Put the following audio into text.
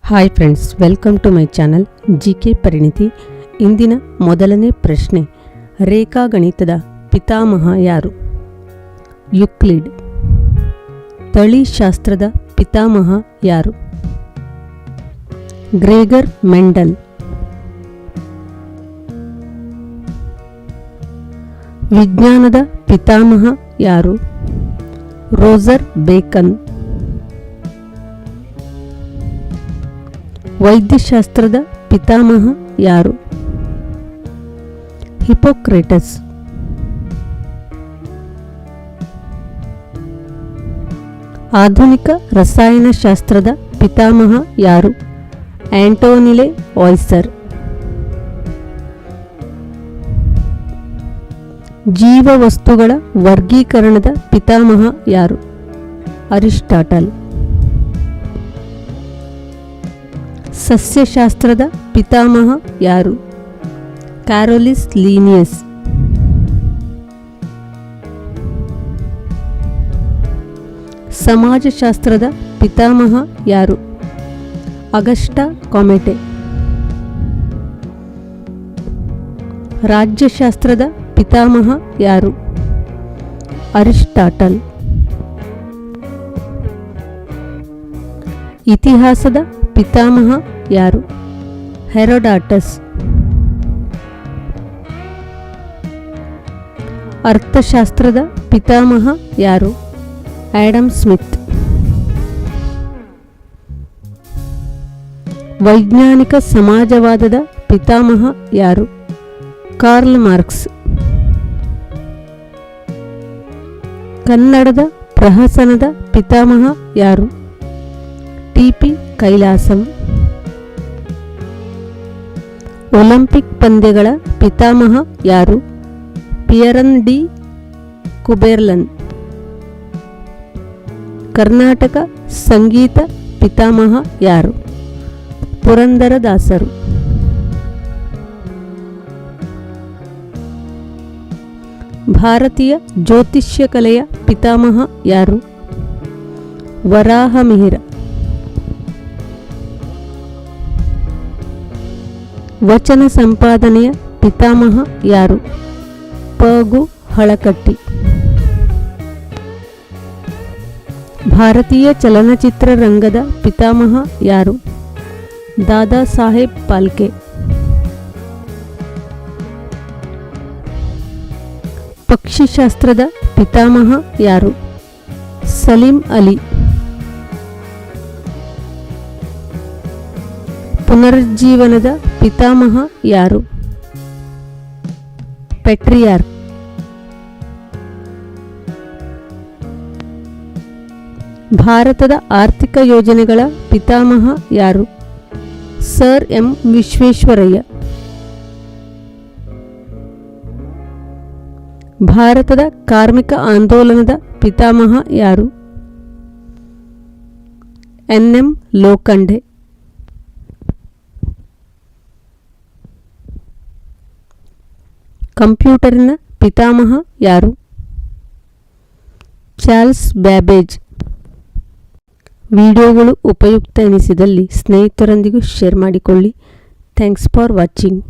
Hi friends, welcome to my channel GK Parinithi. ಇಂದಿನ ಮೊದಲನೇ ಪ್ರಶ್ನೆ, ರೇಖಾಗಣಿತದ ಪಿತಾಮಹ ಯಾರು? ಯುಕ್ಲಿಡ್. ತಳಿಶಾಸ್ತ್ರದ ಪಿತಾಮಹ ಯಾರು? Gregor Mendel. ವಿಜ್ಞಾನದ ಪಿತಾಮಹ ಯಾರು? ರೋಜರ್ ಬೇಕನ್. ವೈದ್ಯಶಾಸ್ತ್ರದ ಪಿತಾಮಹ ಯಾರು? ಹಿಪೋಕ್ರೇಟಸ್. ಆಧುನಿಕ ರಸಾಯನಶಾಸ್ತ್ರದ ಪಿತಾಮಹ ಯಾರು? ಆಂಟೋನಿ ವಾಯ್ಸರ್. ಜೀವವಸ್ತುಗಳ ವರ್ಗೀಕರಣದ ಪಿತಾಮಹ ಯಾರು? ಅರಿಸ್ಟಾಟಲ್. ಸಸ್ಯಶಾಸ್ತ್ರದ ಪಿತಾಮಹ ಯಾರು? ಕ್ಯಾರೋಲಿಸ್ ಲೀನಿಯಸ್. ಸಮಾಜಶಾಸ್ತ್ರದ ಪಿತಾಮಹ ಯಾರು? ಅಗಸ್ಟಾ ಕಾಮೆಟೆ. ರಾಜ್ಯಶಾಸ್ತ್ರದ ಪಿತಾಮಹ ಯಾರು? ಅರಿಸ್ಟಾಟಲ್. ಇತಿಹಾಸದ ಪಿತಾಮಹ ಯಾರು? ಹೆರೋಡಾಟಸ್. ಅರ್ಥಶಾಸ್ತ್ರದ ಪಿತಾಮಹ ಯಾರು? Adam Smith. ವೈಜ್ಞಾನಿಕ ಸಮಾಜವಾದದ ಪಿತಾಮಹ ಯಾರು? Karl Marx. ಕನ್ನಡದ ಪ್ರಹಸನದ ಪಿತಾಮಹ ಯಾರು? ಟಿ.ಪಿ. ಕೈಲಾಸಂ. ಒಲಿಂಪಿಕ್ ಪಂದ್ಯಗಳ ಪಿತಾಮಹ ಯಾರು? ಪಿಯರನ್ ಡಿ ಕುಬೆರ್ಲನ್. ಕರ್ನಾಟಕ ಸಂಗೀತ ಪಿತಾಮಹ ಯಾರು? ಪುರಂದರದಾಸರು. ಭಾರತೀಯ ಜ್ಯೋತಿಷ್ಯ ಕಲೆಯ ಪಿತಾಮಹ ಯಾರು? ವರಾಹಮಿಹಿರ. ವಚನ ಸಂಪಾದನೆಯ ಪಿತಾಮಹ ಯಾರು? ಪ.ಗು. ಹಳಕಟ್ಟಿ. ಭಾರತೀಯ ಚಲನಚಿತ್ರರಂಗದ ಪಿತಾಮಹ ಯಾರು? ದಾದಾ ಸಾಹೇಬ್ ಫಾಲ್ಕೆ. ಪಕ್ಷಿಶಾಸ್ತ್ರದ ಪಿತಾಮಹ ಯಾರು? ಸಲೀಂ ಅಲಿ. ಪುನರುಜ್ಜೀವನದ ಪಿತಾಮಹ ಯಾರು? ಪೆಟ್ರಿಯಾರ್ಕ್. ಭಾರತದ ಆರ್ಥಿಕ ಯೋಜನೆಗಳ ಪಿತಾಮಹ ಯಾರು? Sir M Visvesvaraya. ಭಾರತದ ಕಾರ್ಮಿಕ ಆಂದೋಲನದ ಪಿತಾಮಹ ಯಾರು? ಎನ್.ಎಂ. ಲೋಖಂಡೆ. ಕಂಪ್ಯೂಟರಿನ ಪಿತಾಮಹ ಯಾರು? Charles Babbage. ವಿಡಿಯೋಗಳು ಉಪಯುಕ್ತ ಎನಿಸಿದಲ್ಲಿ ಸ್ನೇಹಿತರೊಂದಿಗೂ ಶೇರ್ ಮಾಡಿಕೊಳ್ಳಿ. Thanks for watching.